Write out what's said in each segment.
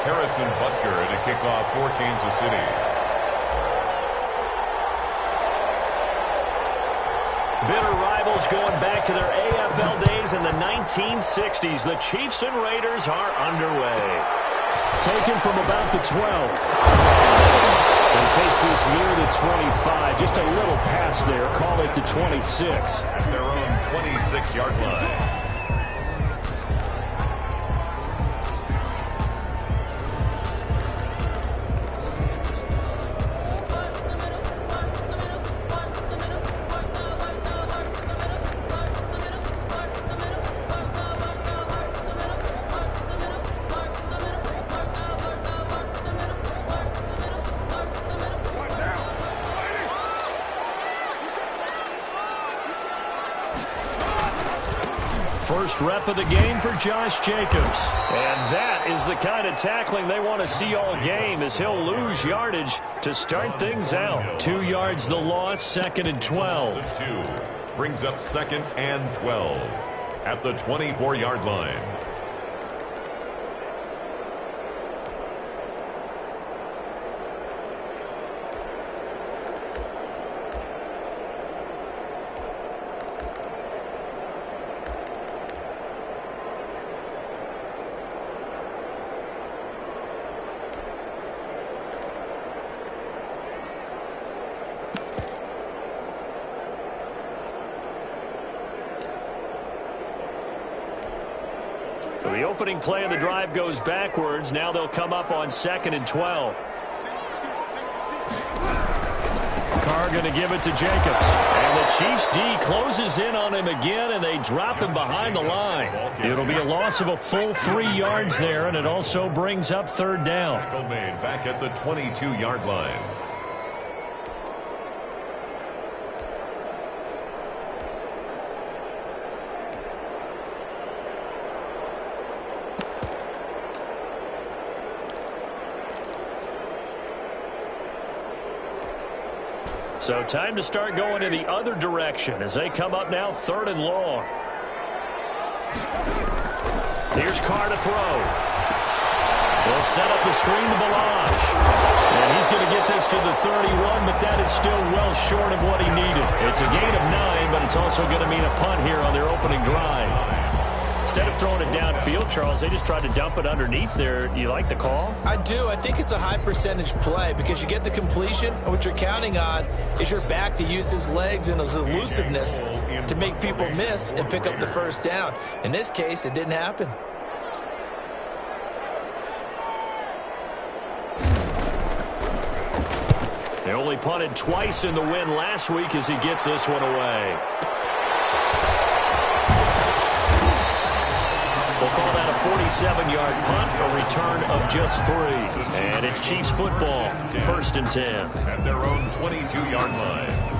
Butker to kick off for Kansas City. Bitter rivals going back to their AFL days in the 1960s. The Chiefs and Raiders are underway. Taken from about the 12. And takes this near the 25. Just a little pass there. Call it the 26. At their own 26-yard line. First rep of the game for Josh Jacobs. And that is the kind of tackling they want to see all game, as he'll lose yardage to start things out. 2 yards the loss, 2nd and 12. 2 brings up 2nd and 12 at the 24-yard line. So the opening play of the drive goes backwards. Now they'll come up on 2nd and 12. Carr going to give it to Jacobs. And the Chiefs D closes in on him again, and they drop him behind the line. It'll be a loss of a full 3 yards there, and it also brings up 3rd down. Tackle made back at the 22-yard line. So time to start going in the other direction as they come up now 3rd and long. Here's Carr to throw. They'll set up the screen to Balazs. And he's going to get this to the 31, but that is still well short of what he needed. It's a gain of 9, but it's also going to mean a punt here on their opening drive. Instead of throwing it downfield, Charles, they just tried to dump it underneath there. You like the call? I do. I think it's a high percentage play because you get the completion, and what you're counting on is your back to use his legs and his elusiveness to make people miss and pick up the 1st down. In this case, it didn't happen. They only punted twice in the win last week as he gets this one away. We'll call that a 47-yard punt, a return of just 3. And it's Chiefs football, 1st and 10. At their own 22-yard line.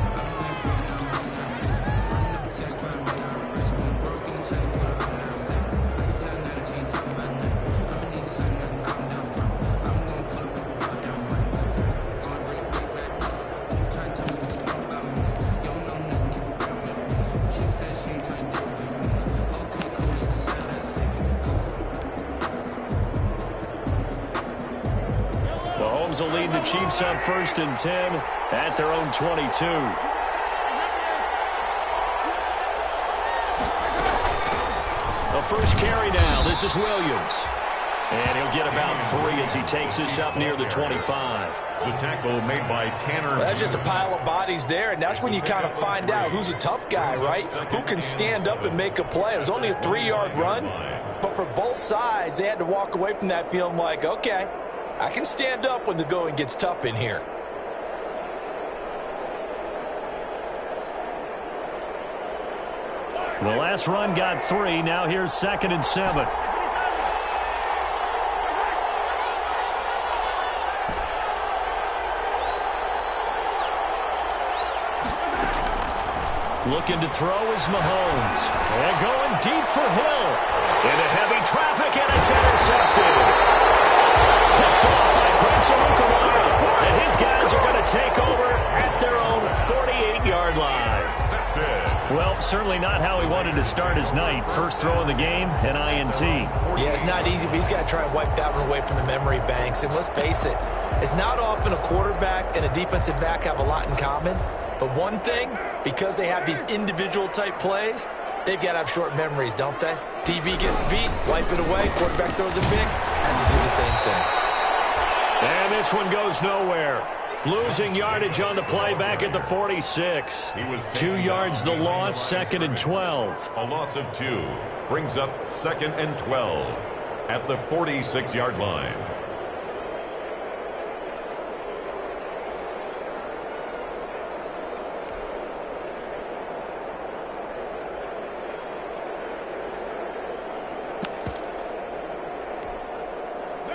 Will lead the Chiefs on 1st and 10 at their own 22. The first carry now. This is Williams. And he'll get about 3 as he takes this up near the 25. The tackle made by Tanner. Well, that's just a pile of bodies there, and that's when you kind of find out who's a tough guy, right? Who can stand up and make a play. It was only a 3-yard run, but for both sides, they had to walk away from that feeling like, okay, I can stand up when the going gets tough in here. The last run got 3. Now here's 2nd and 7. Looking to throw is Mahomes. And going deep for Hill. Into heavy traffic, and it's intercepted. Picked off by Prince Amukamara. And his guys are going to take over at their own 48-yard line. Well, certainly not how he wanted to start his night. First throw of the game, an INT. Yeah, it's not easy, but he's got to try and wipe that one away from the memory banks. And let's face it, it's not often a quarterback and a defensive back have a lot in common. But one thing, because they have these individual type plays, they've got to have short memories, don't they? DB gets beat, wipe it away, quarterback throws a pick, has to do the same thing. And this one goes nowhere. Losing yardage on the play back at the 46. 2 yards the loss, 2nd and 12. A loss of 2 brings up 2nd and 12 at the 46-yard line.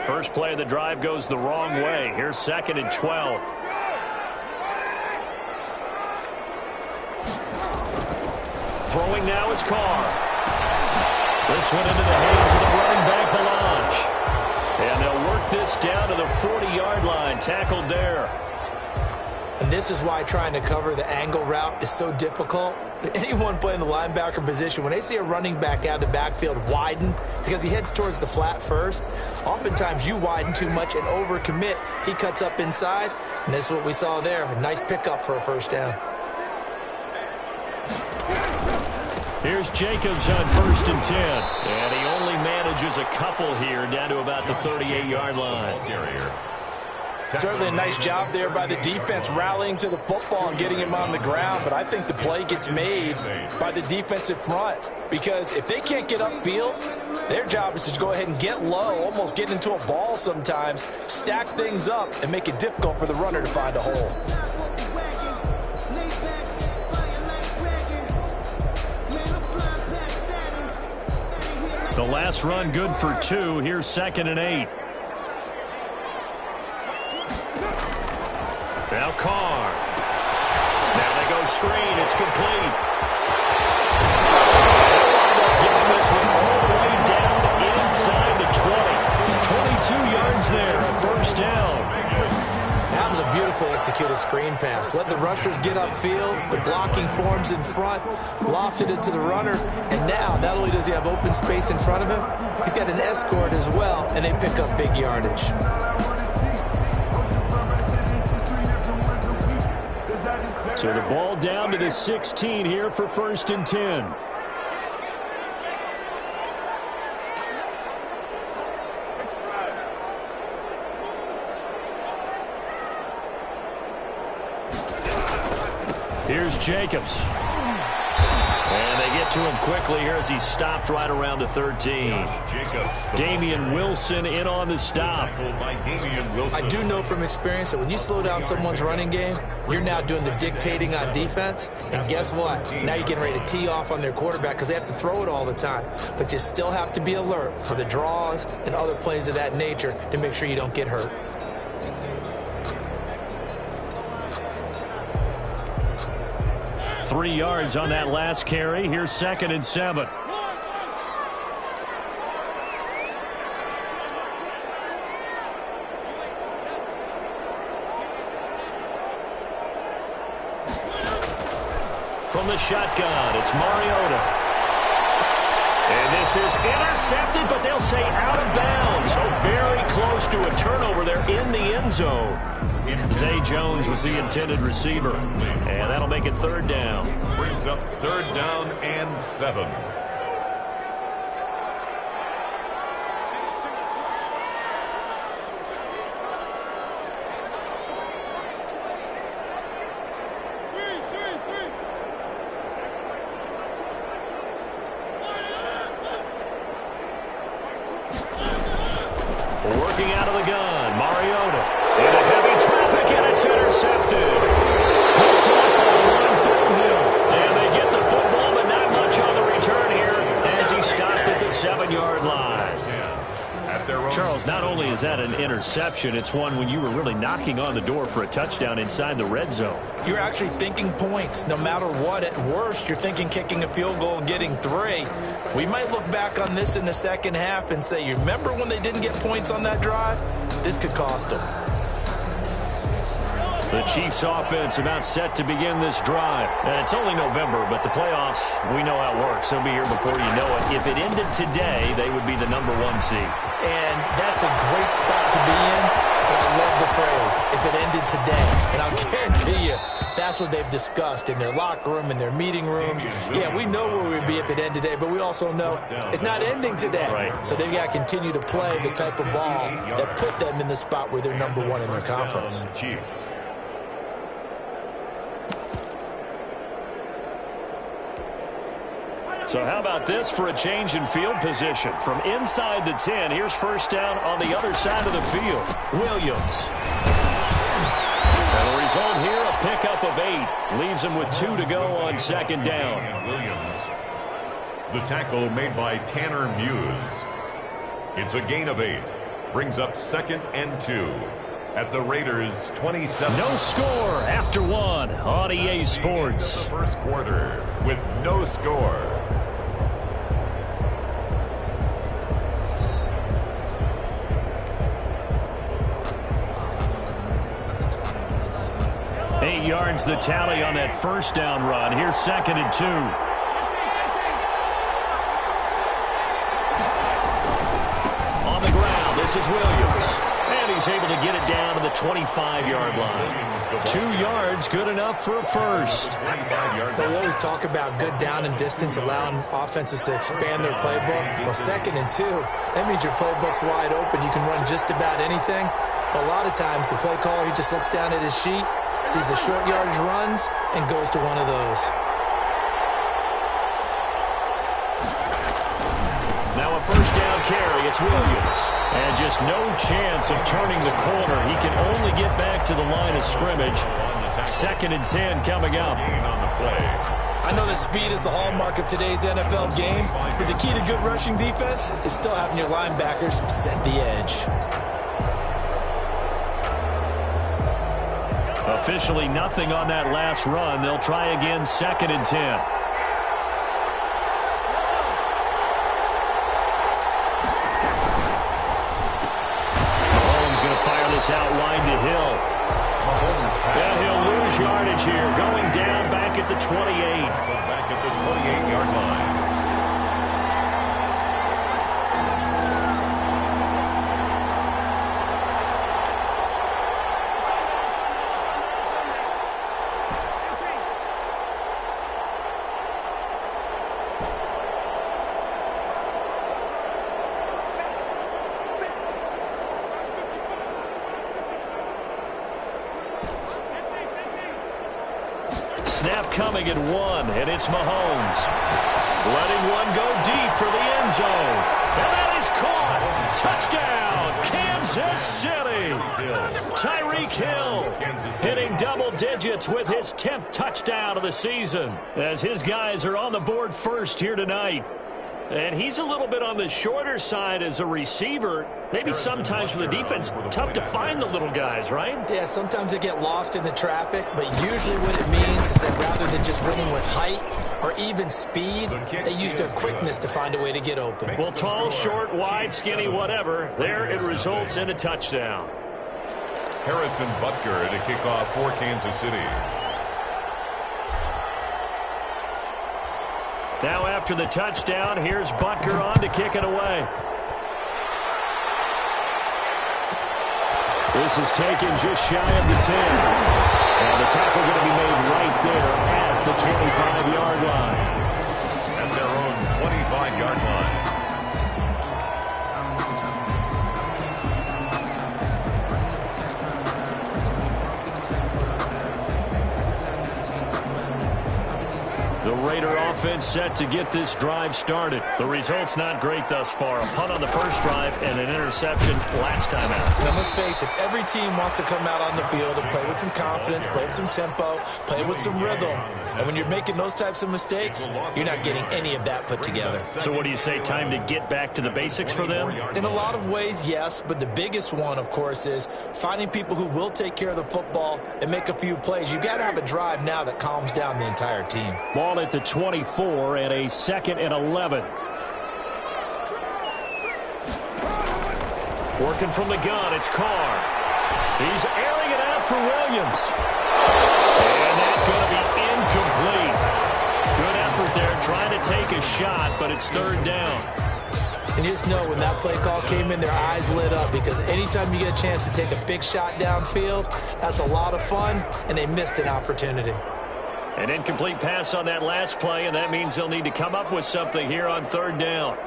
First play of the drive goes the wrong way. Here's 2nd and 12. Throwing now is Carr. This one into the hands of the running back, Melange. And they'll work this down to the 40-yard line. Tackled there. And this is why trying to cover the angle route is so difficult. Anyone playing the linebacker position, when they see a running back out of the backfield widen because he heads towards the flat first, oftentimes you widen too much and overcommit. He cuts up inside, and this is what we saw there. A nice pickup for a first down. Here's Jacobs on 1st and 10. And he only manages a couple here down to about the 38-yard line. Certainly a nice job there by the defense rallying to the football and getting him on the ground, but I think the play gets made by the defensive front because if they can't get upfield, their job is to go ahead and get low, almost get into a ball sometimes, stack things up, and make it difficult for the runner to find a hole. The last run good for 2. Here's 2nd and 8. Now Carr. Now they go screen. It's complete. Getting this one all the way down inside the 20. 22 yards there. First down. That was a beautifully executed screen pass. Let the rushers get upfield. The blocking forms in front. Lofted it to the runner. And now, not only does he have open space in front of him, he's got an escort as well, and they pick up big yardage. So the ball down to the 16 here for 1st and 10. Here's Jacobs. And they get to him quickly here as he stopped right around the 13. Damian Wilson in on the stop. I do know from experience that when you slow down someone's running game, you're now doing the dictating on defense. And guess what? Now you're getting ready to tee off on their quarterback because they have to throw it all the time. But you still have to be alert for the draws and other plays of that nature to make sure you don't get hurt. Three yards on that last carry. Here's 2nd and 7. From the shotgun, it's Mariota. And this is intercepted, but they'll say out of bounds. So very close to a turnover there in the end zone. Zay Jones was the intended receiver. And that'll make it 3rd down. Brings up 3rd down and 7. Working out of the gun, Mariota. Into heavy traffic, and it's intercepted. Picked up on one through him. And they get the football, but not much on the return here as he stopped at the 7-yard line. Charles, not only is that an interception, it's one when you were really knocking on the door for a touchdown inside the red zone. You're actually thinking points. No matter what, at worst, you're thinking kicking a field goal and getting 3. We might look back on this in the second half and say, you remember when they didn't get points on that drive? This could cost them. The Chiefs offense about set to begin this drive. And it's only November, but the playoffs, we know how it works. They'll be here before you know it. If it ended today, they would be the #1 seed. And that's a great spot to be in, but I love the phrase, if it ended today. And I'll guarantee you, that's what they've discussed in their locker room, in their meeting rooms. Yeah, we know where we'd be if it ended today, but we also know it's not ending today. Right. So they've got to continue to play the type of ball that put them in the spot where they're #1 in their conference. Chiefs. So how about this for a change in field position? From inside the 10, here's first down on the other side of the field. Williams. And the result here, a pickup of 8. Leaves him with 2 to go on second down. Williams. The tackle made by Tanner Muse. It's a gain of 8. Brings up 2nd and 2. At the Raiders' 27. No score after 1 on EA Sports. The first quarter with no score. Yards the tally on that first down run. Here's 2nd and 2. On the ground, this is Williams. And he's able to get it down to the 25-yard line. 2 yards, good enough for a first. But we always talk about good down and distance, allowing offenses to expand their playbook. Well, 2nd and 2, that means your playbook's wide open. You can run just about anything. But a lot of times, the play caller, he just looks down at his sheet, sees the short yardage runs, and goes to one of those. Now a first down carry. It's Williams. And just no chance of turning the corner. He can only get back to the line of scrimmage. 2nd and 10 coming up. I know that speed is the hallmark of today's NFL game, but the key to good rushing defense is still having your linebackers set the edge. Officially nothing on that last run. They'll try again 2nd and 10. Mahomes going to fire this out wide to Hill. And he'll lose yardage here. Going down back at the 28. Back at the 28-yard line. Snap coming at 1, and it's Mahomes. Letting one go deep for the end zone. And that is caught. Touchdown, Kansas City. Tyreek Hill hitting double digits with his 10th touchdown of the season, as his guys are on the board first here tonight. And he's a little bit on the shorter side as a receiver. Maybe sometimes for the defense, tough to find the little guys, right? Yeah, sometimes they get lost in the traffic, but usually what it means is that rather than just winning with height or even speed, they use their quickness to find a way to get open. Well, tall, short, wide, skinny, whatever, there it results in a touchdown. Harrison Butker to kick off for Kansas City. Now after the touchdown, here's Butker on to kick it away. This is taken just shy of the 10. And the tackle going to be made right there at the 25-yard line. At their own 25-yard line. The Raider offense set to get this drive started. The result's not great thus far. A punt on the first drive and an interception last time out. Now, let's face it, every team wants to come out on the field and play with some confidence, play with some tempo, play with some rhythm. And when you're making those types of mistakes, you're not getting any of that put together. So what do you say, time to get back to the basics for them? In a lot of ways, yes, but the biggest one, of course, is finding people who will take care of the football and make a few plays. You've got to have a drive now that calms down the entire team. Ball at the 24 and a 2nd and 11. Working from the gun, it's Carr. He's airing it out for Williams. And that's going to be incomplete. Good effort there trying to take a shot, but it's third down. And you just know when that play call came in, their eyes lit up, because anytime you get a chance to take a big shot downfield, that's a lot of fun, and they missed an opportunity. An incomplete pass on that last play, and that means they'll need to come up with something here on third down.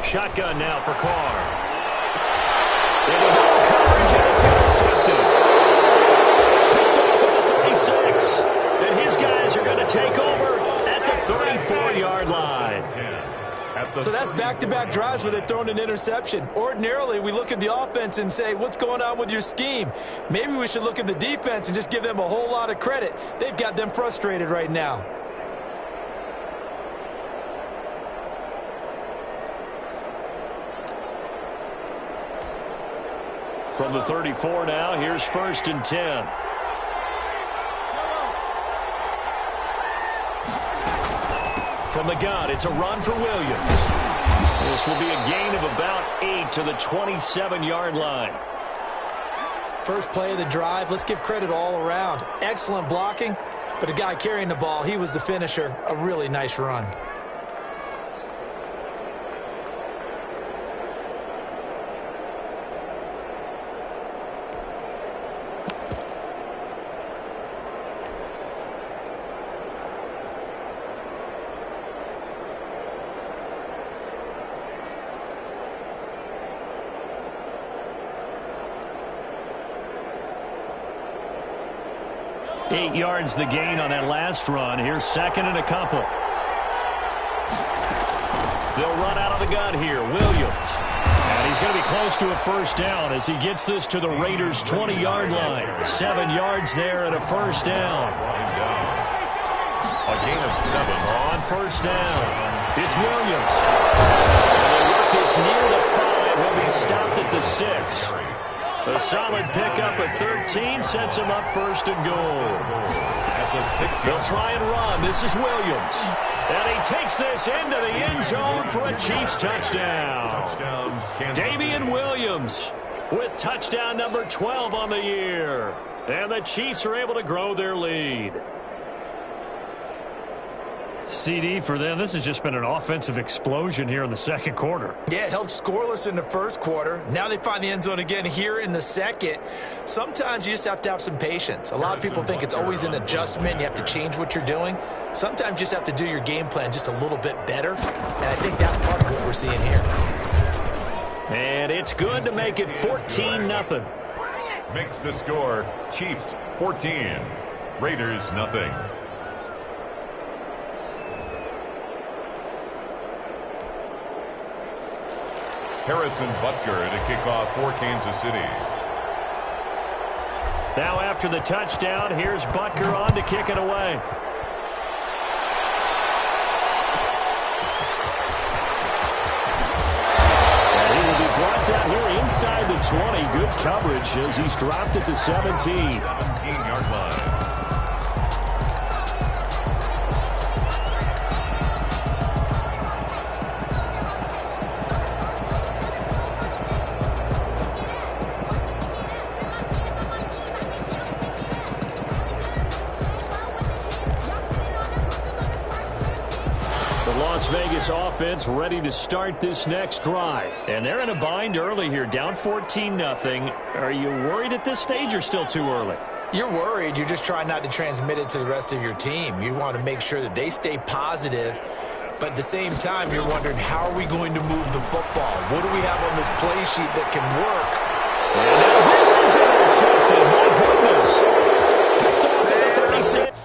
Shotgun now for Carr. There we go. Coverage, and it's intercepted. Picked off at the 36. And his guys are going to take over at the 34-yard line. So that's back-to-back drives where they've thrown an interception. Ordinarily, we look at the offense and say, what's going on with your scheme? Maybe we should look at the defense and just give them a whole lot of credit. They've got them frustrated right now. From the 34 now, here's 1st and 10. From the gun, it's a run for Williams. This will be a gain of about 8 to the 27-yard line. First play of the drive, let's give credit all around. Excellent blocking, but the guy carrying the ball, he was the finisher. A really nice run. Eight yards the gain on that last run. Here's 2nd and a couple. They'll run out of the gun here. Williams. And he's going to be close to a first down as he gets this to the Raiders' 20-yard line. 7 yards there and a first down. A gain of 7. On first down, it's Williams. And they work this near the 5. He'll be stopped at the 6. A solid pickup at 13 sets him up 1st and goal. They'll try and run. This is Williams. And he takes this into the end zone for a Chiefs touchdown. Damian Williams with touchdown number 12 on the year. And the Chiefs are able to grow their lead. CD, for them, this has just been an offensive explosion here in the second quarter. Yeah, held scoreless in the first quarter. Now they find the end zone again here in the second. Sometimes you just have to have some patience. A lot of people think it's always an adjustment. You have to change what you're doing. Sometimes you just have to do your game plan just a little bit better. And I think that's part of what we're seeing here. And it's good to make it 14-0. Makes the score Chiefs 14, Raiders nothing. Harrison Butker to kick off for Kansas City. Now after the touchdown, here's Butker on to kick it away. And he will be brought down here inside the 20. Good coverage as he's dropped at the 17. 17-yard line. Las Vegas offense ready to start this next drive. And they're in a bind early here, down 14-0. Are you worried at this stage or still too early? You're worried. You're just trying not to transmit it to the rest of your team. You want to make sure that they stay positive. But at the same time, you're wondering, how are we going to move the football? What do we have on this play sheet that can work? And now this is intercepted. My goodness. Picked off at the 36.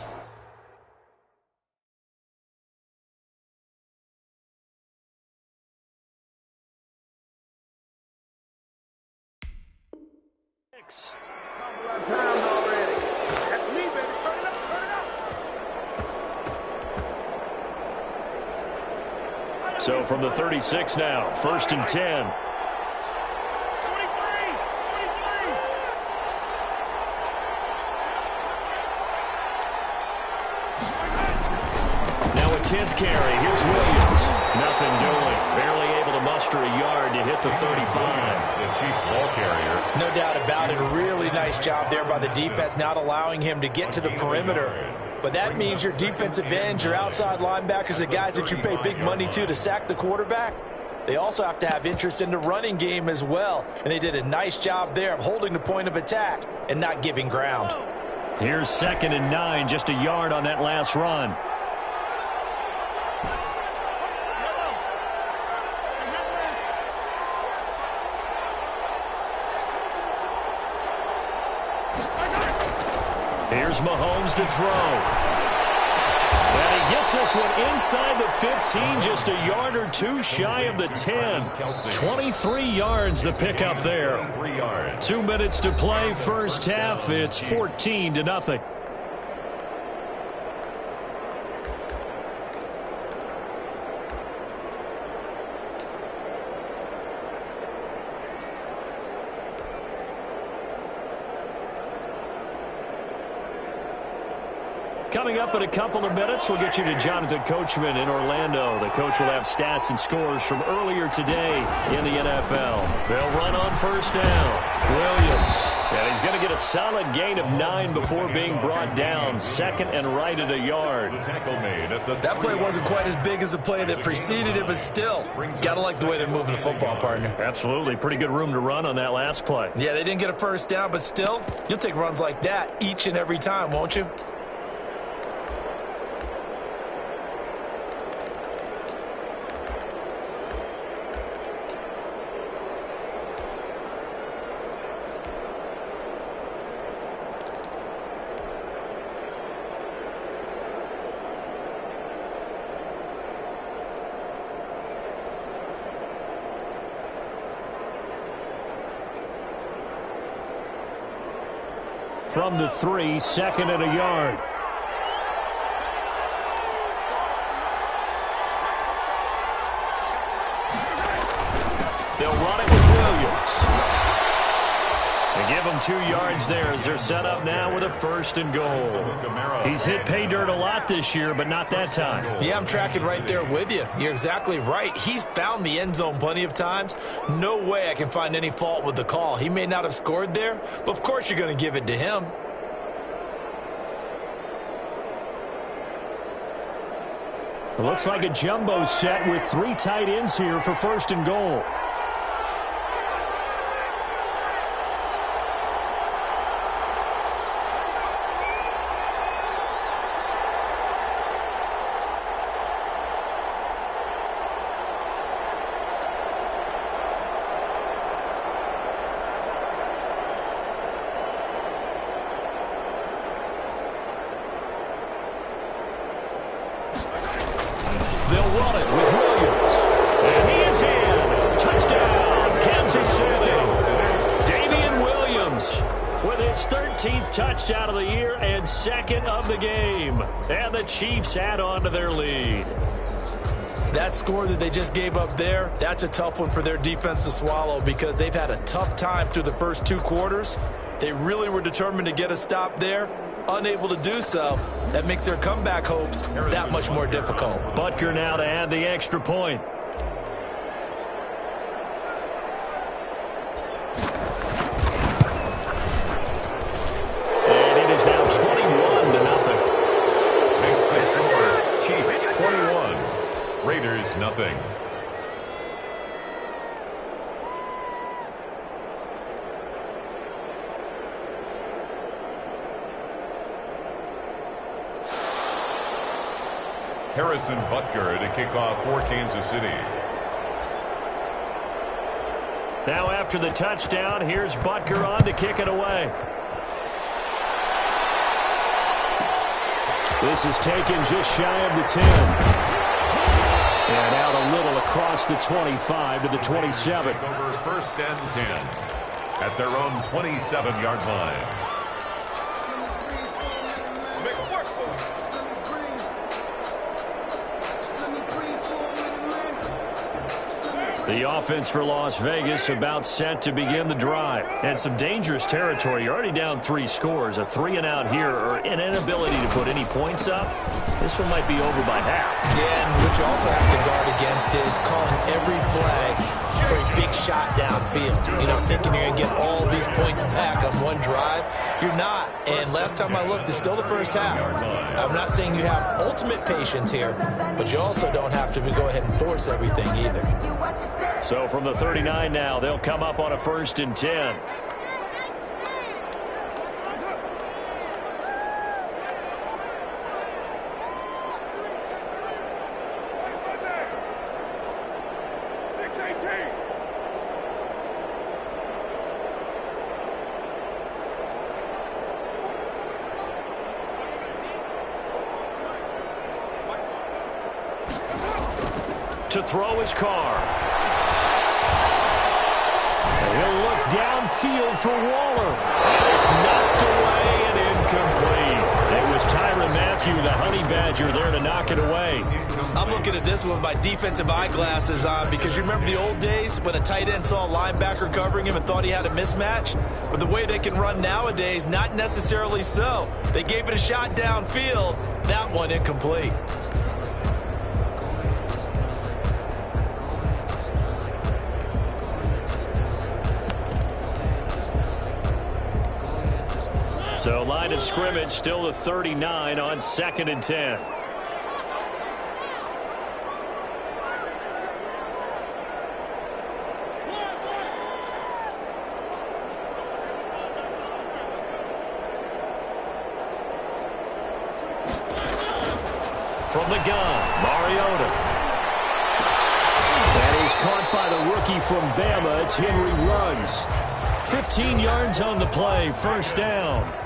So from the 36 now, 1st and 10. 7th carry. Here's Williams. Nothing doing. Barely able to muster a yard to hit the 35. The Chiefs ball carrier. No doubt about it. A really nice job there by the defense, not allowing him to get to the perimeter. But that means your defensive ends, your outside linebackers, the guys that you pay big money to sack the quarterback, they also have to have interest in the running game as well. And they did a nice job there of holding the point of attack and not giving ground. Here's 2nd and 9, just a yard on that last run. Here's Mahomes to throw. And he gets this one inside the 15, just a yard or two shy of the 10. 23 yards the pickup there. 2 minutes to play, first half. It's 14-0. Coming up in a couple of minutes, we'll get you to Jonathan Coachman in Orlando. The coach will have stats and scores from earlier today in the NFL. They'll run on first down. Williams. And he's going to get a solid gain of 9 before being brought down. 2nd and right at a yard. That play wasn't quite as big as the play that preceded it, but still, got to like the way they're moving the football, partner. Absolutely. Pretty good room to run on that last play. Yeah, they didn't get a first down, but still, you'll take runs like that each and every time, won't you? From the 3, 2nd and a yard. They'll run it with Williams. They give him 2 yards there as they're set up now with a 1st and goal. He's hit pay dirt a lot this year, but not that time. Yeah, I'm tracking right there with you. You're exactly right. He's found the end zone plenty of times. No way I can find any fault with the call. He may not have scored there, but of course you're going to give it to him. It looks like a jumbo set with 3 tight ends here for 1st and goal. They'll run it with Williams. And he is in. Touchdown, Kansas City. Damian Williams with his 13th touchdown of the year and 2nd of the game. And the Chiefs add on to their lead. That score that they just gave up there, that's a tough one for their defense to swallow because they've had a tough time through the first 2 quarters. They really were determined to get a stop there. Unable to do so, that makes their comeback hopes that much more difficult. Butker now to add the extra point. And it is now 21-0. Makes the score Chiefs 21, Raiders nothing. Harrison Butker to kick off for Kansas City. Now after the touchdown, here's Butker on to kick it away. This is taken just shy of the 10. And out a little across the 25 to the 27. Over 1st and 10 at their own 27-yard line. The offense for Las Vegas about set to begin the drive. And some dangerous territory. You're already down 3 scores. A 3-and-out here or an inability to put any points up. This one might be over by half. Yeah, and what you also have to guard against is calling every play for a big shot downfield. You know, thinking you're going to get all these points back on one drive. You're not. And last time I looked, it's still the first half. I'm not saying you have ultimate patience here, but you also don't have to go ahead and force everything either. So from the 39 now, they'll come up on a 1st and 10. To throw his car. He'll look downfield for Waller. And it's knocked away and incomplete. It was Tyrann Mathieu, the honey badger, there to knock it away. I'm looking at this with my defensive eyeglasses on because you remember the old days when a tight end saw a linebacker covering him and thought he had a mismatch? With the way they can run nowadays, not necessarily so. They gave it a shot downfield. That one incomplete. So line of scrimmage still the 39 on 2nd and 10. From the gun, Mariota. And he's caught by the rookie from Bama. It's Henry Ruggs. 15 yards on the play, 1st down.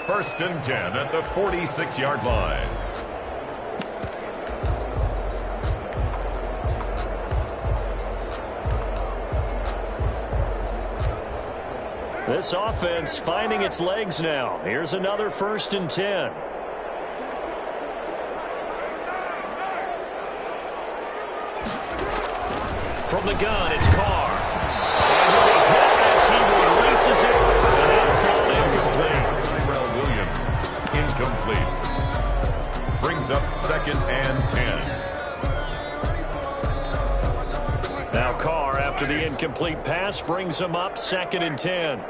1st and 10 at the 46-yard line. This offense finding its legs now. Here's another 1st and 10. From the gun, it's Carr. And he'll be hit as he releases it. And that'll fall incomplete. Incomplete. Brings up 2nd and 10. Now Carr, after the incomplete pass, brings him up 2nd and 10.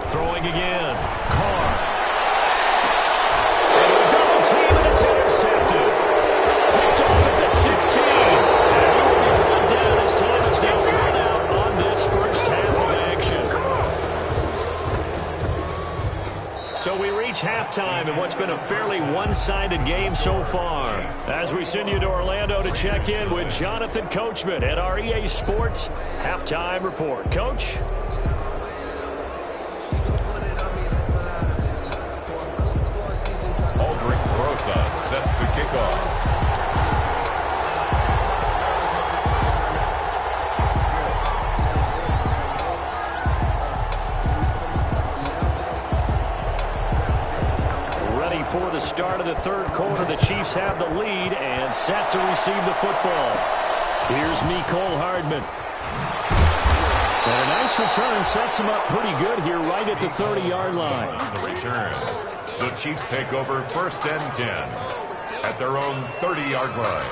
Throwing again. Carr. Double team, and it's intercepted. Picked off at the 16. And he will be brought down as time is now run out on this 1st half of action. So we reach halftime in what's been a fairly one-sided game so far. As we send you to Orlando to check in with Jonathan Coachman at our EA Sports Halftime Report. Coach? Set to kick off. Ready for the start of the 3rd quarter. The Chiefs have the lead and set to receive the football. Here's Mecole Hardman. And a nice return sets him up pretty good here right at the 30-yard line. On the return, the Chiefs take over 1st and 10 at their own 30-yard line.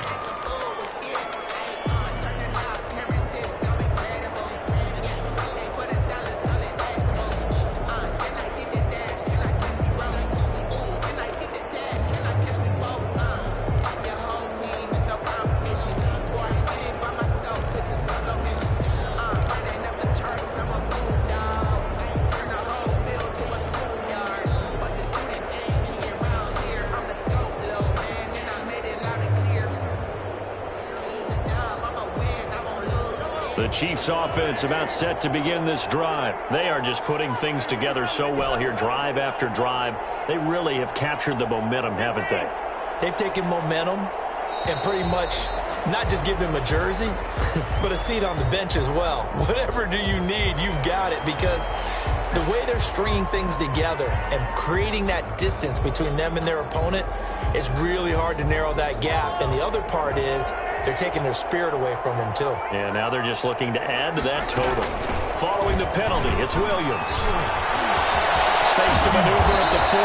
The Chiefs offense about set to begin this drive. They are just putting things together so well here, drive after drive. They really have captured the momentum, haven't they? They've taken momentum and pretty much not just give him a jersey, but a seat on the bench as well. Whatever do you need, you've got it, because the way they're stringing things together and creating that distance between them and their opponent, it's really hard to narrow that gap. And the other part is they're taking their spirit away from them, too. And now they're just looking to add to that total. Following the penalty, it's Williams. Space to maneuver at the 40.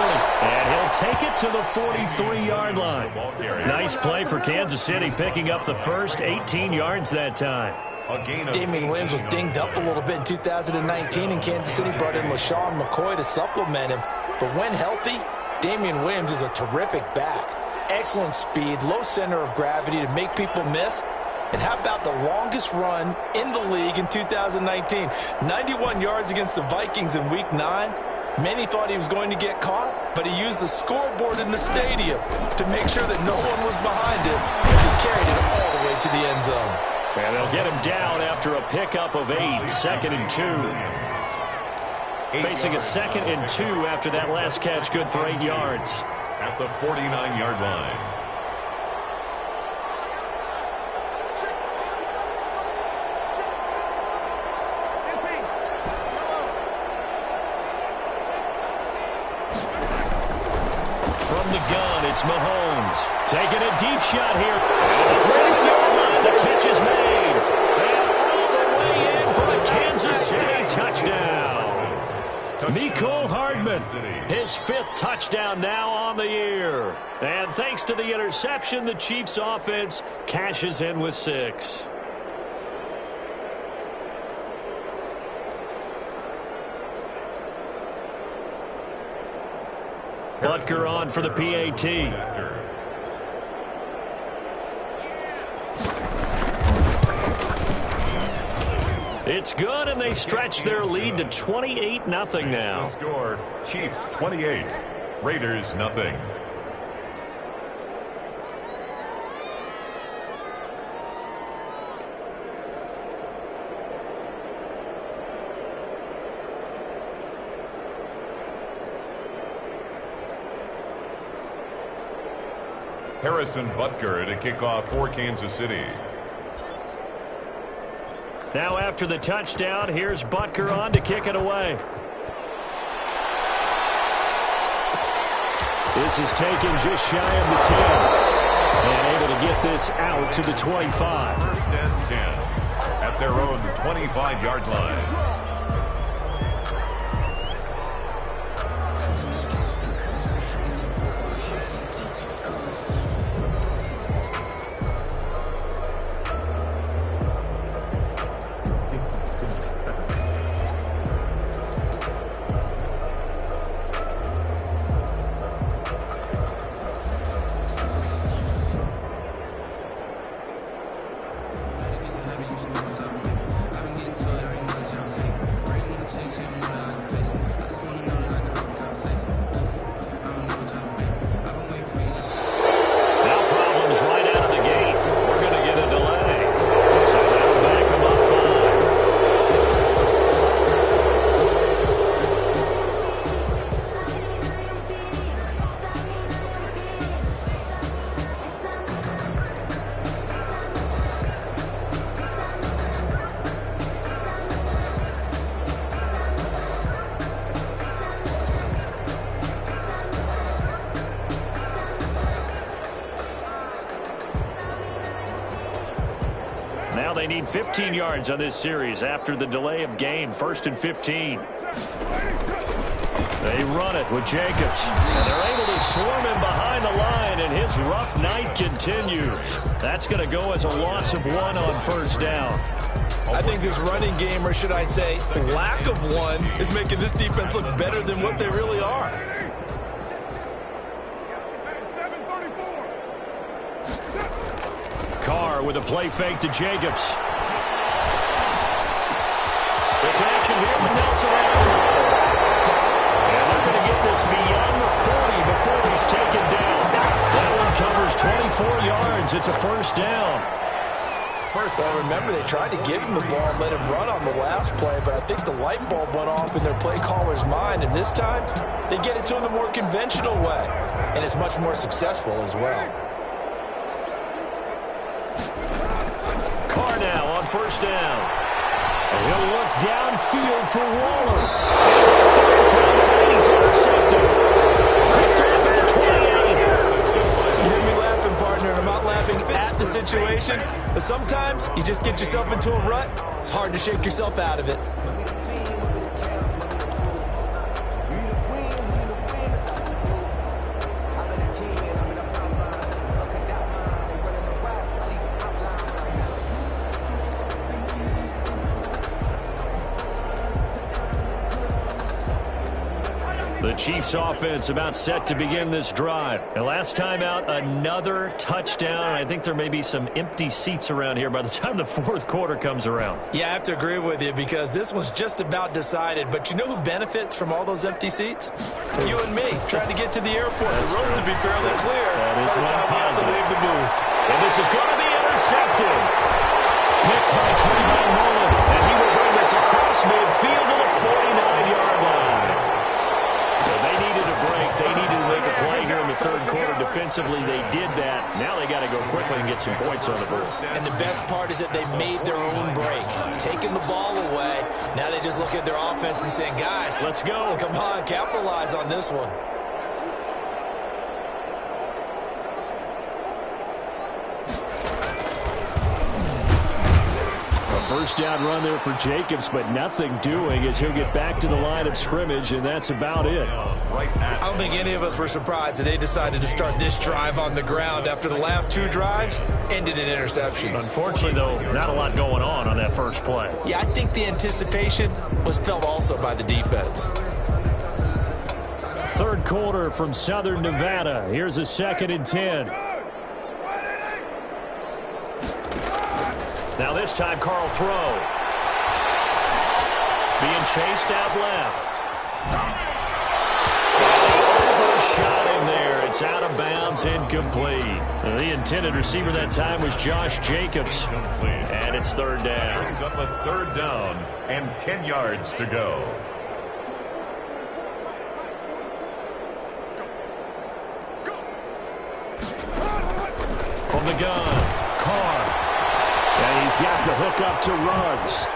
And he'll take it to the 43-yard line. Nice play for Kansas City, picking up the first 18 yards that time. Damian Williams was dinged up a little bit in 2019, and Kansas City brought in LaShawn McCoy to supplement him. But when healthy, Damian Williams is a terrific back. Excellent speed, low center of gravity to make people miss. And how about the longest run in the league in 2019? 91 yards against the Vikings in Week 9. Many thought he was going to get caught, but he used the scoreboard in the stadium to make sure that no one was behind him as he carried it all the way to the end zone. And they'll get him down after a pickup of 8, 2nd and 2. Facing a 2nd and 2 after that last catch, good for 8 yards. At the 49-yard line. From the gun, it's Mahomes. Taking a deep shot here. And the 6-yard line, the catch is made. And all the way in for a Kansas City touchdown. Mecole Hardman, his 5th touchdown now on the year. And thanks to the interception, the Chiefs' offense cashes in with 6. Butker on for the PAT. It's good, and they stretch their lead to 28-0 now. The score, Chiefs 28, Raiders nothing. Harrison Butker to kick off for Kansas City. Now after the touchdown, here's Butker on to kick it away. This is taken just shy of the 10. And able to get this out to the 25. 1st and 10 at their own 25-yard line. Now they need 15 yards on this series after the delay of game. 1st and 15. They run it with Jacobs. And they're able to swarm him behind the line, and his rough night continues. That's going to go as a loss of 1 on 1st down. I think this running game, or should I say lack of one, is making this defense look better than what they really are. Carr with a play fake to Jacobs. The connection here with Nelson Aguilar. And they're going to get this beyond the 40 before he's taken down. That one covers 24 yards. It's a 1st down. First, I remember they tried to give him the ball and let him run on the last play, but I think the light bulb went off in their play caller's mind, and this time they get it to him the more conventional way, and it's much more successful as well. first down. And he'll look downfield for Waller. And third time tonight, he's intercepted. Picked off at the 28. You hear me laughing, partner, and I'm not laughing at the situation, but sometimes you just get yourself into a rut. It's hard to shake yourself out of it. The Chiefs offense about set to begin this drive. And last time out, another touchdown. I think there may be some empty seats around here by the time the fourth quarter comes around. Yeah, I have to agree with you because this one's just about decided. But you know who benefits from all those empty seats? You and me, trying to get to the airport. The road to be fairly clear by the time we have to leave the booth. And this is going to be intercepted. Picked by Trayvon Mullen. And he will bring this across midfield to the 49-yard line. So they needed a break. They needed to make a play here in the third quarter. Defensively, they did that. Now they got to go quickly and get some points on the board. And the best part is that they made their own break. Taking the ball away. Now they just look at their offense and saying, guys, let's go. Come on, capitalize on this one. First down run there for Jacobs, but nothing doing as he'll get back to the line of scrimmage, and that's about it. I don't think any of us were surprised that they decided to start this drive on the ground after the last two drives ended in interceptions. Unfortunately, though, not a lot going on that first play. Yeah, I think the anticipation was felt also by the defense. Third quarter from Southern Nevada. Here's a 2nd and 10. Now this time, Carl throw. Being chased out left. Overshot him there. It's out of bounds, incomplete. The intended receiver that time was Josh Jacobs. And it's third down. Brings up a third down and 10 yards to go. From the gun, Carr. And he's got the hook up to Ruggs.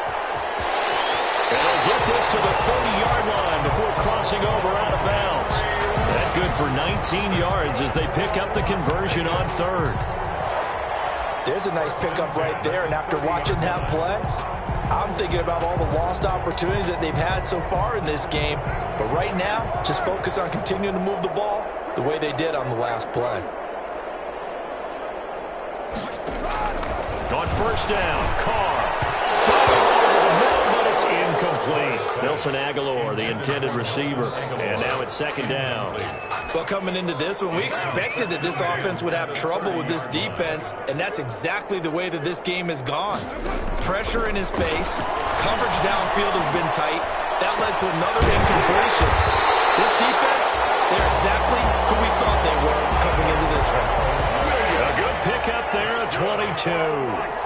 And he'll get this to the 30-yard line before crossing over out of bounds. That good for 19 yards as they pick up the conversion on third. There's a nice pickup right there, and after watching that play, I'm thinking about all the lost opportunities that they've had so far in this game. But right now, just focus on continuing to move the ball the way they did on the last play. On first down, Carr. Throwing over the middle, but it's incomplete. Nelson Aguilar, the intended receiver. And now it's 2nd down. Well, coming into this one, we expected that this offense would have trouble with this defense, and that's exactly the way that this game has gone. Pressure in his face. Coverage downfield has been tight. That led to another incompletion. This defense, they're exactly who we thought they were coming into this one. A good pickup there at 22.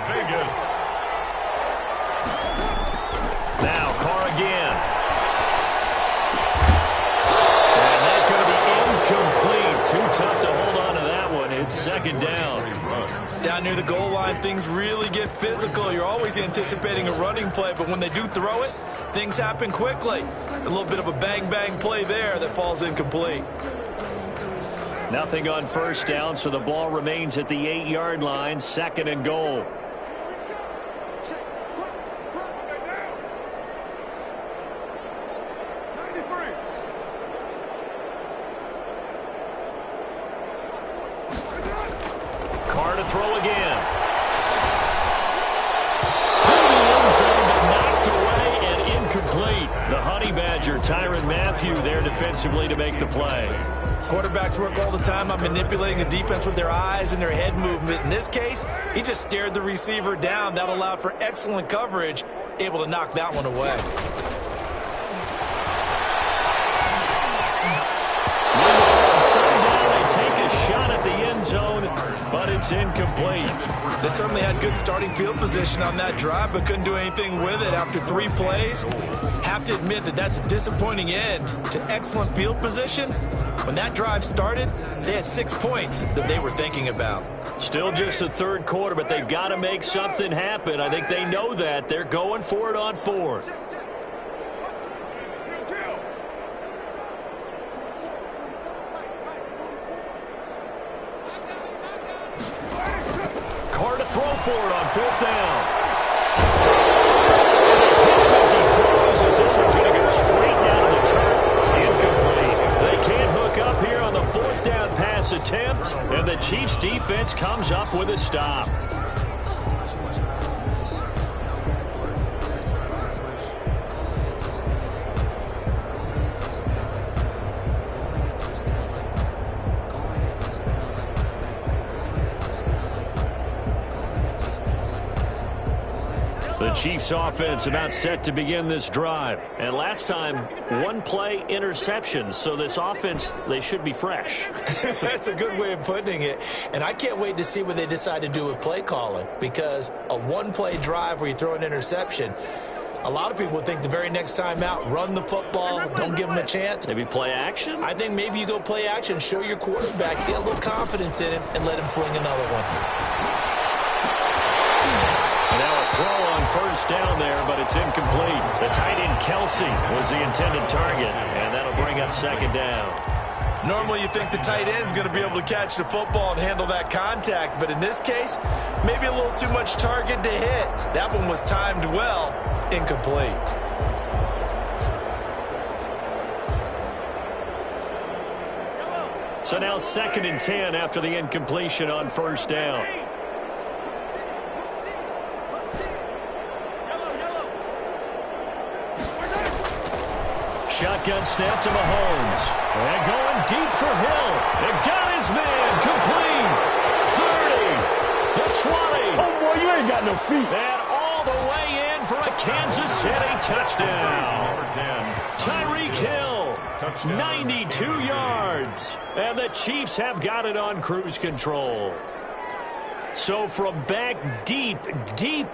Vegas. Now Carr again. And that's going to be incomplete. Too tough to hold on to that one. It's 2nd down. Down near the goal line, things really get physical. You're always anticipating a running play, but when they do throw it, things happen quickly. A little bit of a bang-bang play there that falls incomplete. Nothing on first down, so the ball remains at the 8-yard line, 2nd and goal. Carr to throw again. To the end zone, but knocked away and incomplete. The Honey Badger, Tyrann Mathieu, there defensively to make the play. Quarterbacks work all the time on manipulating the defense with their eyes and their head movement. In this case, he just stared the receiver down. That allowed for excellent coverage, able to knock that one away. Third down, they take a shot at the end zone, but it's incomplete. They certainly had good starting field position on that drive, but couldn't do anything with it after 3 plays. Have to admit that that's a disappointing end to excellent field position. When that drive started, they had 6 points that they were thinking about. Still just the third quarter, but they've got to make something happen. I think they know that. They're going for it on fourth. Carr to throw for it on fourth down. As he throws, as this one's going to go straight down to the turf. Incomplete. They can't hook up here on the fourth down pass attempt, and the Chiefs defense comes up with a stop. The Chiefs offense about set to begin this drive. And last time, one play interception. So this offense, they should be fresh. That's a good way of putting it. And I can't wait to see what they decide to do with play calling. Because a one-play drive where you throw an interception, a lot of people would think the very next time out, run the football, don't give them a chance. Maybe play action? I think maybe you go play action, show your quarterback, get a little confidence in him, and let him fling another one. Now a throw on first down there, but it's incomplete. The tight end, Kelsey, was the intended target, and that'll bring up second down. Normally you think the tight end's going to be able to catch the football and handle that contact, but in this case, maybe a little too much target to hit. That one was timed well, incomplete. So now 2nd and 10 after the incompletion on first down. Shotgun snap to Mahomes. And going deep for Hill. And got his man complete. 30. The 20. Oh, boy, you ain't got no feet. And all the way in for a Kansas City touchdown. Tyreek Hill. Touchdown. 92 yards. And the Chiefs have got it on cruise control. So from back deep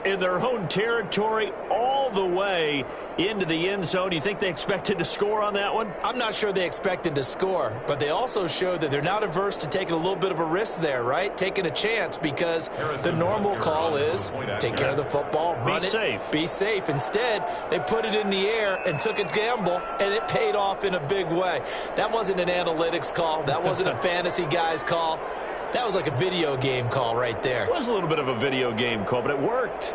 in their own territory, all the way into the end zone, you think they expected to score on that one? I'm not sure they expected to score, but they also showed that they're not averse to taking a little bit of a risk there, right? Taking a chance, because the normal call is take care of the football, run it, be safe. Instead, they put it in the air and took a gamble, and it paid off in a big way. That wasn't an analytics call. That wasn't a fantasy guy's call. That was like a video game call right there. It was a little bit of a video game call, but it worked.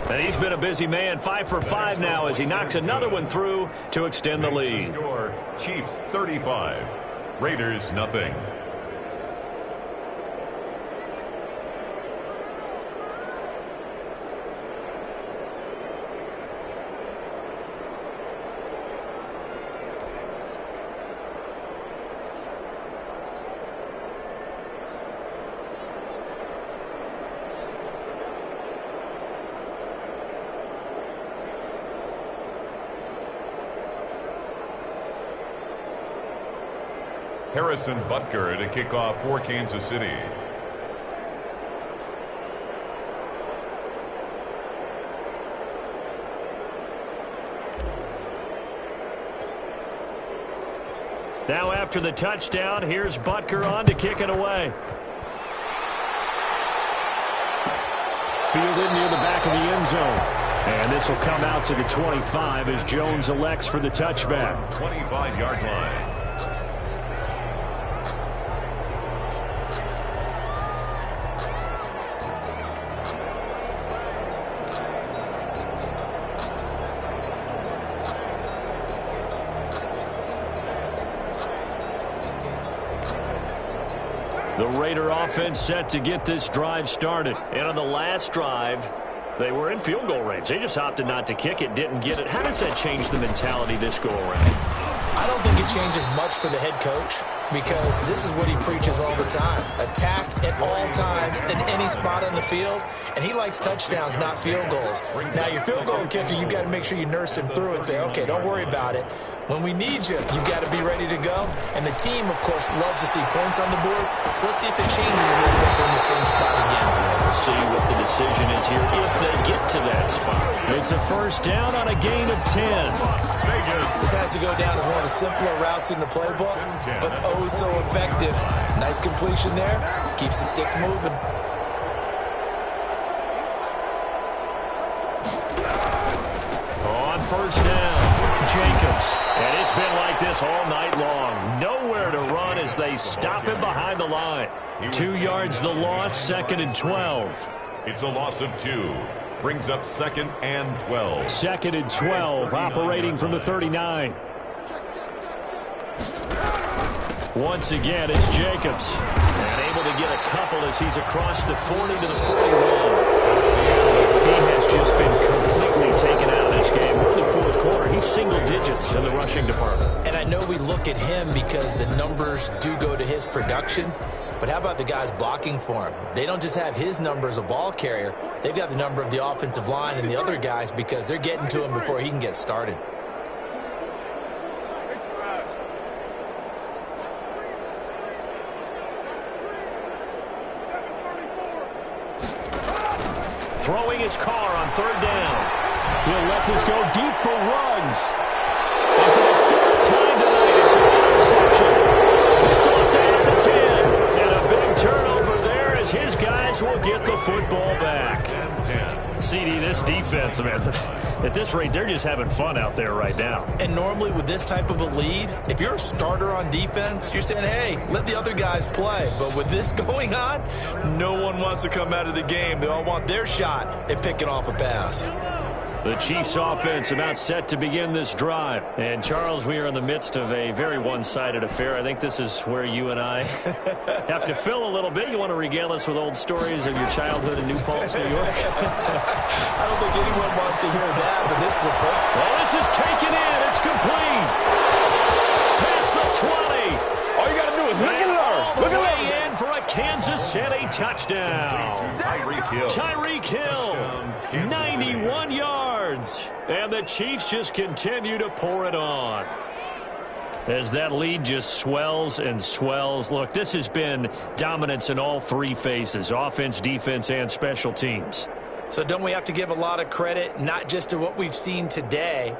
And he's been a busy man, 5 for 5 now as he knocks another one through to extend the lead. Score, Chiefs 35, Raiders nothing. Harrison Butker to kick off for Kansas City. Now after the touchdown, here's Butker on to kick it away. Fielded near the back of the end zone. And this will come out to the 25 as Jones elects for the touchback. 25-yard line. The Raider offense set to get this drive started. And on the last drive, they were in field goal range. They just opted not to kick it, didn't get it. How does that change the mentality this go around? I don't think it changes much for the head coach because this is what he preaches all the time. Attack at all times in any spot on the field, and he likes touchdowns, not field goals. Now, your field goal kicker, you got to make sure you nurse him through and say, okay, don't worry about it. When we need you, you got to be ready to go. And the team, of course, loves to see points on the board. So let's see if it changes a little bit from the same spot again. We'll see what the decision is here if they get to that spot. It's a first down on a gain of 10. This has to go down as one of the simpler routes in the playbook, but oh so effective. Nice completion there. Keeps the sticks moving. On first down, Jacobs. And it's been like this all night long. Nowhere to run as they stop him behind the line. 2 yards the loss, 2nd and 12. It's a loss of 2. Brings up 2nd and 12. 2nd and 12, operating from the 39. Once again, it's Jacobs. And able to get a couple as he's across the 40 to the 41. He has just been completely taken out of this game. We're in the 4th quarter. He's single digits in the rushing department. And I know we look at him because the numbers do go to his production. But how about the guys blocking for him? They don't just have his number as a ball carrier. They've got the number of the offensive line and the other guys because they're getting to him before he can get started. Throwing his car on 3rd down. He'll let this go deep for Ruggs. And for the 4th time tonight, it's an interception. Picked off down at the 10. And a big turnover there as his guys will get the football back. CD, this defense, man, at this rate, they're just having fun out there right now. And normally with this type of a lead, if you're a starter on defense, you're saying, hey, let the other guys play. But with this going on, no one wants to come out of the game. They all want their shot at picking off a pass. The Chiefs offense about set to begin this drive. And, Charles, we are in the midst of a very one-sided affair. I think this is where you and I have to fill a little bit. You want to regale us with old stories of your childhood in New Paltz, New York? I don't think anyone wants to hear that, but this is a point. Well, this is taken in. It's complete. Past the 20. All you got to do is look and learn. Look and learn. In for a Kansas City touchdown. Tyreek Hill, 91 yards. And the Chiefs just continue to pour it on. As that lead just swells and swells. Look, this has been dominance in all 3 phases, offense, defense, and special teams. So don't we have to give a lot of credit, not just to what we've seen today,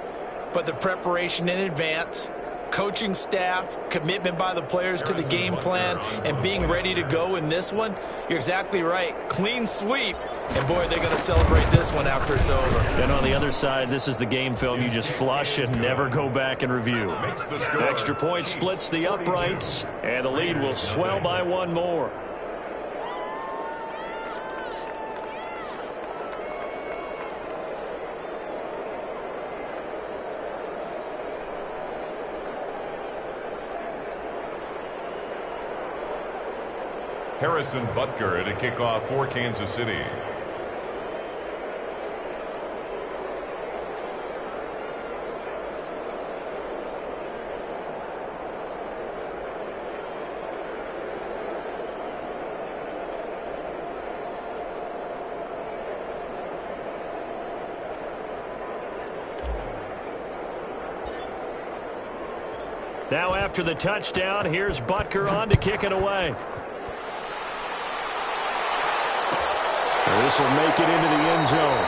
but the preparation in advance, coaching staff, commitment by the players to the game plan, and being ready to go in this one? You're exactly right. Clean sweep. And, boy, they're going to celebrate this one after it's over. And on the other side, this is the game film you just flush and never go back and review. Extra point splits the uprights, and the lead will swell by 1 more. Harrison Butker to kick off for Kansas City. Now after the touchdown, here's Butker on to kick it away. This will make it into the end zone.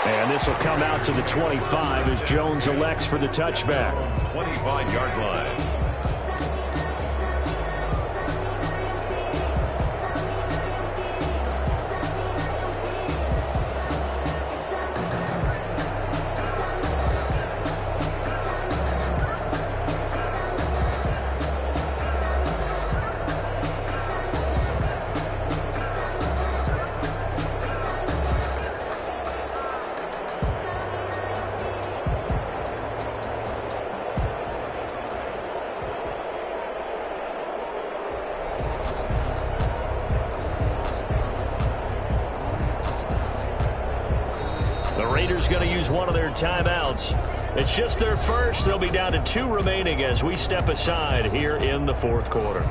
And this will come out to the 25 as Jones elects for the touchback. 25-yard line. Raiders going to use one of their timeouts. It's just their first. They'll be down to 2 remaining as we step aside here in the fourth quarter.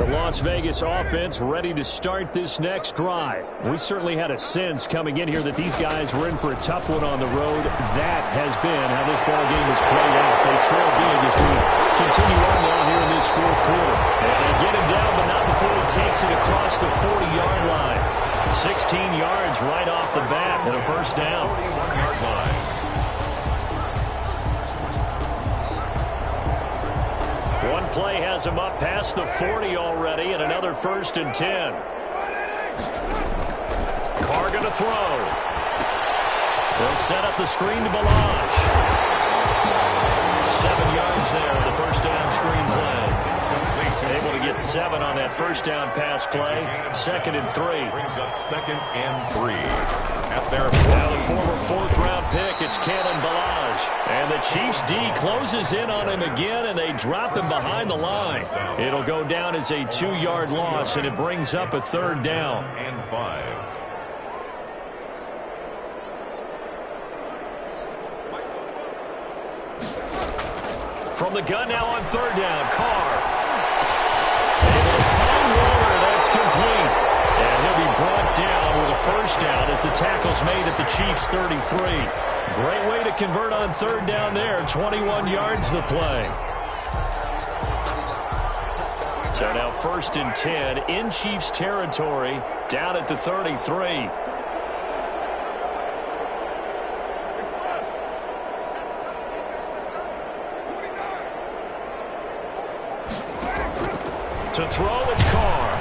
Las Vegas offense ready to start this next drive. We certainly had a sense coming in here that these guys were in for a tough one on the road. That has been how this ball game has played out. They trail big as we continue on now here in this fourth quarter. And they get him down, but not before he takes it across the 40-yard line. 16 yards right off the bat and a first down. 41-yard line. One play has him up past the 40 already, and another 1st and 10. Carr going to throw. They'll set up the screen to Balazs. 7 yards there on the first down screen play. Able to get 7 on that first down pass play. 2nd and 3. Brings up 2nd and 3. At their now the former 4th-round pick, it's Kalen Balazs. And the Chiefs' D closes in on him again, and they drop him behind the line. It'll go down as a 2-yard loss, and it brings up a 3rd down. And 5. From the gun now on 3rd down, Carr. Able to find Warner, that's complete. And he'll be brought down with a first down as the tackle's made at the Chiefs' 33. Great way to convert on 3rd down there. 21 yards the play. So now 1st and 10 in Chiefs territory, down at the 33. To throw, it's Carr.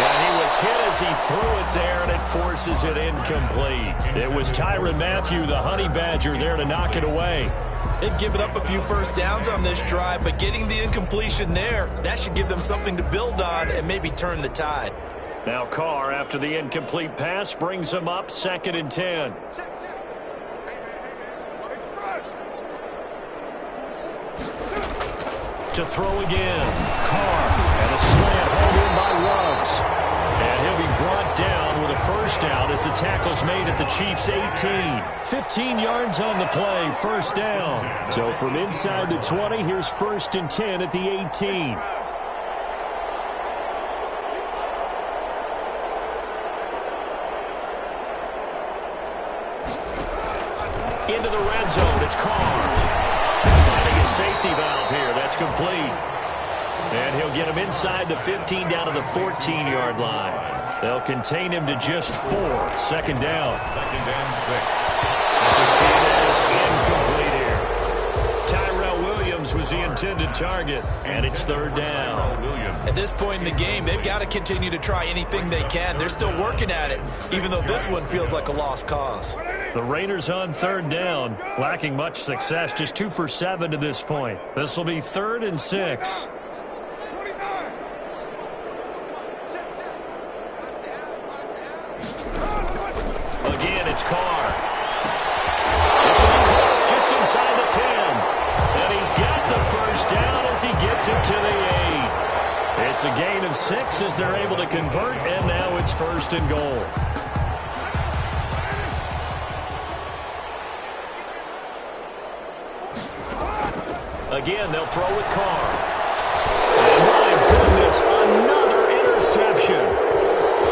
And he was hit as he threw it there, and it forces it incomplete. It was Tyrann Mathieu, the Honey Badger, there to knock it away. They've given up a few first downs on this drive, but getting the incompletion there, that should give them something to build on and maybe turn the tide. Now Carr, after the incomplete pass, brings him up 2nd and 10. To throw again. Carr, and a slant hauled in by Ruggs. And he'll be brought down with a first down as the tackle's made at the Chiefs' 18. 15 yards on the play, first down. So from inside the 20, here's 1st and 10 at the 18. Into the red zone, it's Carr. Finding a safety valve here, that's complete. And he'll get him inside the 15 down to the 14-yard line. They'll contain him to just 4. 2nd down. 2nd and 6. It is incomplete here. Tyrell Williams was the intended target, and it's 3rd down. At this point in the game, they've got to continue to try anything they can. They're still working at it, even though this one feels like a lost cause. The Raiders on 3rd down, lacking much success, just 2 for 7 to this point. This will be 3rd and 6. Again, it's Carr. This will be caught just inside the 10. And he's got the first down as he gets it to the 8. It's a gain of 6 as they're able to convert, and now it's 1st and goal. Again, they'll throw with Carr. And my goodness, another interception.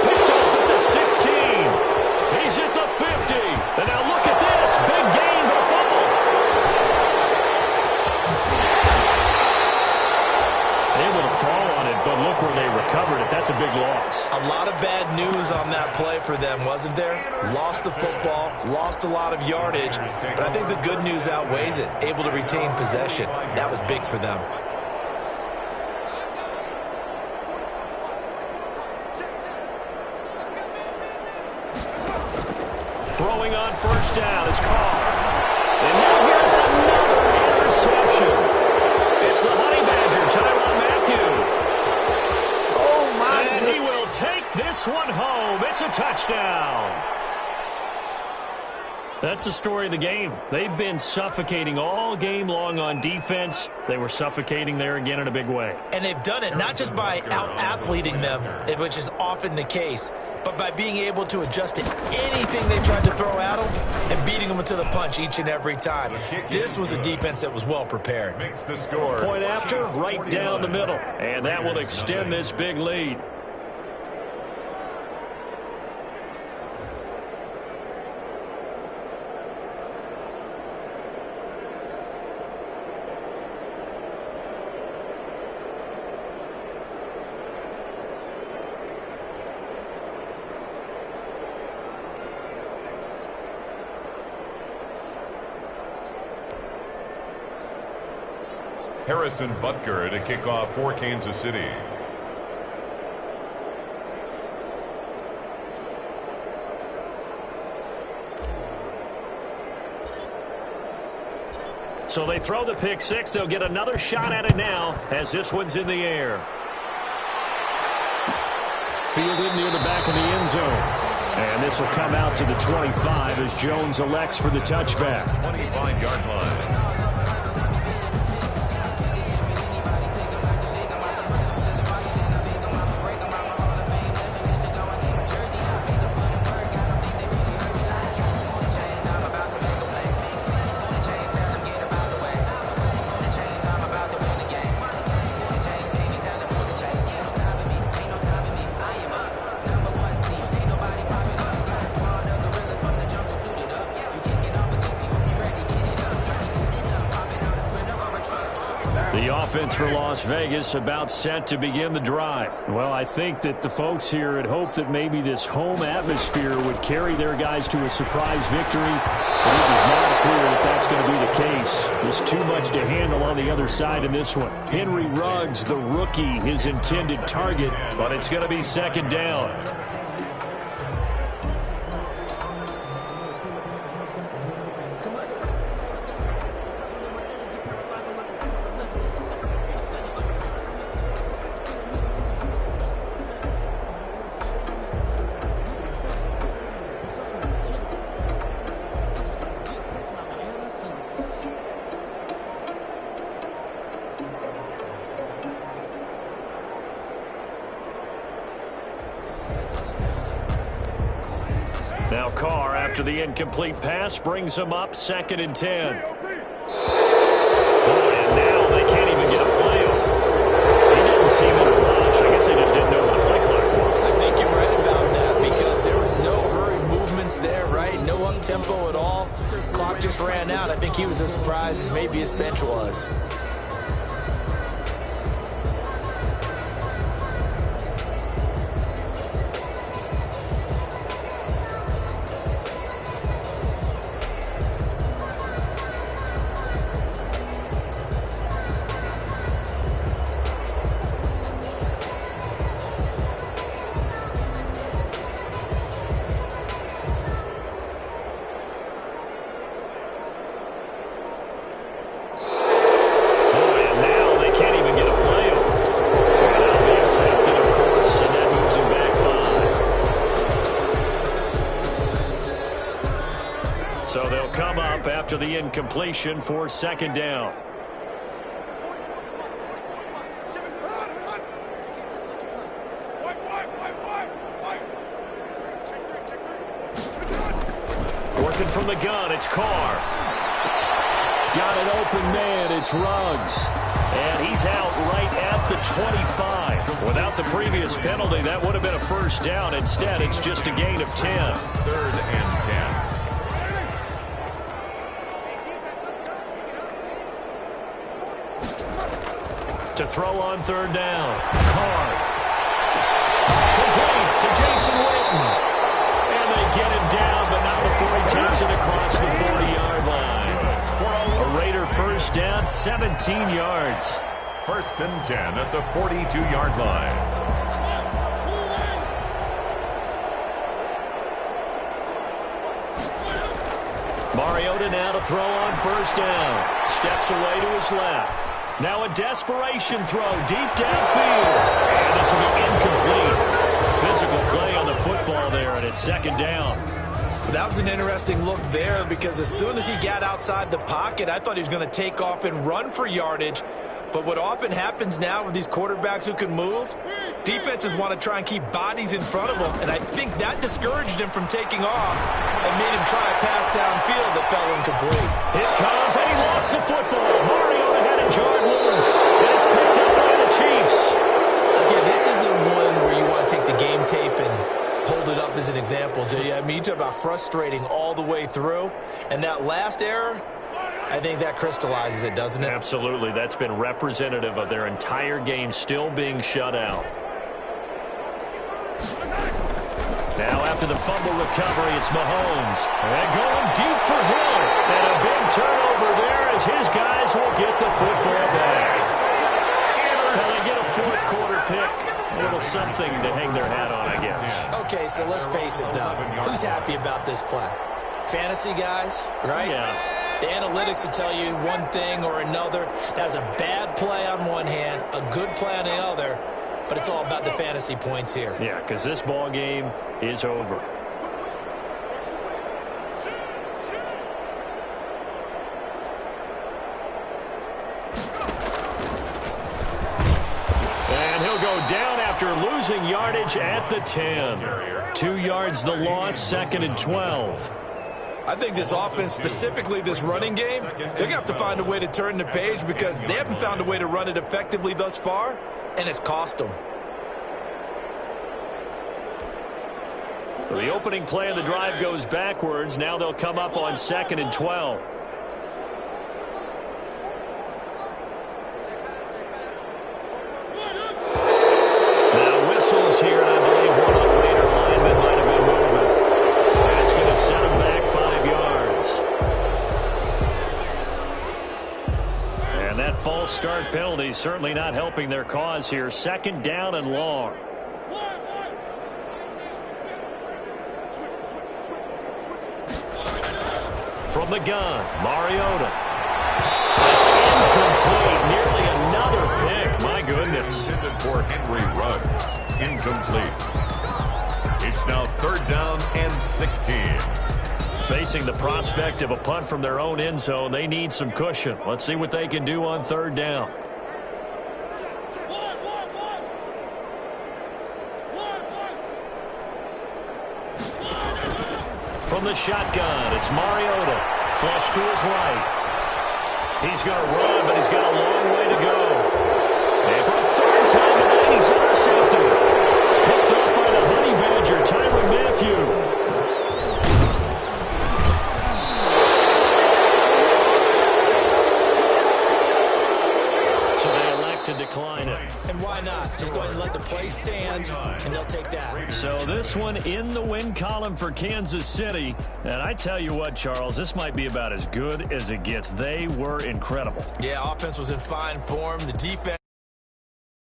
Picked off at the 16. He's at the 50. And now look at this. Big gain, but a fumble. Able to fall on it, but look where they recovered it. That's a big loss. A lot of bad news on that play for them, wasn't there? Lost the football, lost a lot of yardage, but I think the good news outweighs it. Able to retain possession. That was big for them. Throwing on 1st down is Carr. And now here's another interception. It's the Honey Badger, Tyrann That's the story of the game. They've been suffocating all game long on defense. They were suffocating there again in a big way. And they've done it not just by out-athleting them, which is often the case, but by being able to adjust to anything they tried to throw at them and beating them to the punch each and every time. This was a defense that was well prepared. Point after, right down the middle. And that will extend this big lead. Harrison Butker to kick off for Kansas City. So they throw the pick six. They'll get another shot at it now as this one's in the air. Fielded near the back of the end zone. And this will come out to the 25 as Jones elects for the touchback. 25-yard line. The offense for Las Vegas about set to begin the drive. Well, I think that the folks here had hoped that maybe this home atmosphere would carry their guys to a surprise victory, but it does not appear that that's going to be the case. There's too much to handle on the other side in this one. Henry Ruggs, the rookie, his intended target, but it's going to be second down. Now Carr, after the incomplete pass, brings him up 2nd and 10. And now they can't even get a play off. He didn't seem in a rush. I guess they just didn't know what the play clock was. I think you're right about that because there was no hurried movements there, right? No up-tempo at all. Clock just ran out. I think he was as surprised as maybe his bench was. So they'll come up after the incompletion for 2nd down. Working from the gun, it's Carr. Got an open man, it's Ruggs. And he's out right at the 25. Without the previous penalty, that would have been a first down. Instead, it's just a gain of 10. 3rd and 10. To throw on 3rd down. Carr. Complete to Jason Witten. And they get him down, but not before he takes it across the 40-yard line. A Raider first down, 17 yards. 1st and 10 at the 42-yard line. Mariota now to throw on 1st down. Steps away to his left. Now a desperation throw deep downfield. And this will be incomplete. Physical play on the football there, and it's 2nd down. That was an interesting look there because as soon as he got outside the pocket, I thought he was going to take off and run for yardage. But what often happens now with these quarterbacks who can move, defenses want to try and keep bodies in front of them, and I think that discouraged him from taking off and made him try a pass downfield that fell incomplete. Here comes, and he lost the football. Mariota had it jarred loose, and it's picked up by the Chiefs. Okay, this isn't one where you want to take the game tape and hold it up as an example, do you? I mean, you talk about frustrating all the way through, and that last error, I think that crystallizes it, doesn't it? Absolutely. That's been representative of their entire game still being shut out. Now after the fumble recovery, it's Mahomes. And going deep for Hill. And a big turnover there as his guys will get the football back. Now they get a fourth quarter pick. A little something to hang their hat on, I guess. Okay, so let's face it, though. Who's happy about this play? Fantasy guys, right? Yeah. The analytics will tell you one thing or another. That's a bad play on one hand, a good play on the other, but it's all about the fantasy points here. Yeah, because this ball game is over. And he'll go down after losing yardage at the 10. 2 yards the loss, 2nd and 12. I think this offense, specifically this running game, they're going to have to find a way to turn the page because they haven't found a way to run it effectively thus far, and it's cost them. So the opening play of the drive goes backwards. Now they'll come up on 2nd and 12. Now whistles here, and I believe one of the Raider linemen might have been moving. That's going to set him back 5 yards. And that false start penalty certainly not helping their cause here. 2nd down and long. From the gun, Mariota. That's incomplete. Nearly another pick. My goodness. Intended for Henry Ruggs. Incomplete. It's now 3rd down and 16. Facing the prospect of a punt from their own end zone, they need some cushion. Let's see what they can do on 3rd down. From the shotgun, it's Mariota. Flush to his right. He's going to run, but he's got a long way to go. And for a 3rd time tonight, he's intercepted. Picked off by the Honey Badger, Tyrann Mathieu. To decline it. And why not? Just go ahead and let the play stand, and they'll take that. So this one in the win column for Kansas City. And I tell you what, Charles, this might be about as good as it gets. They were incredible. Yeah, offense was in fine form. The defense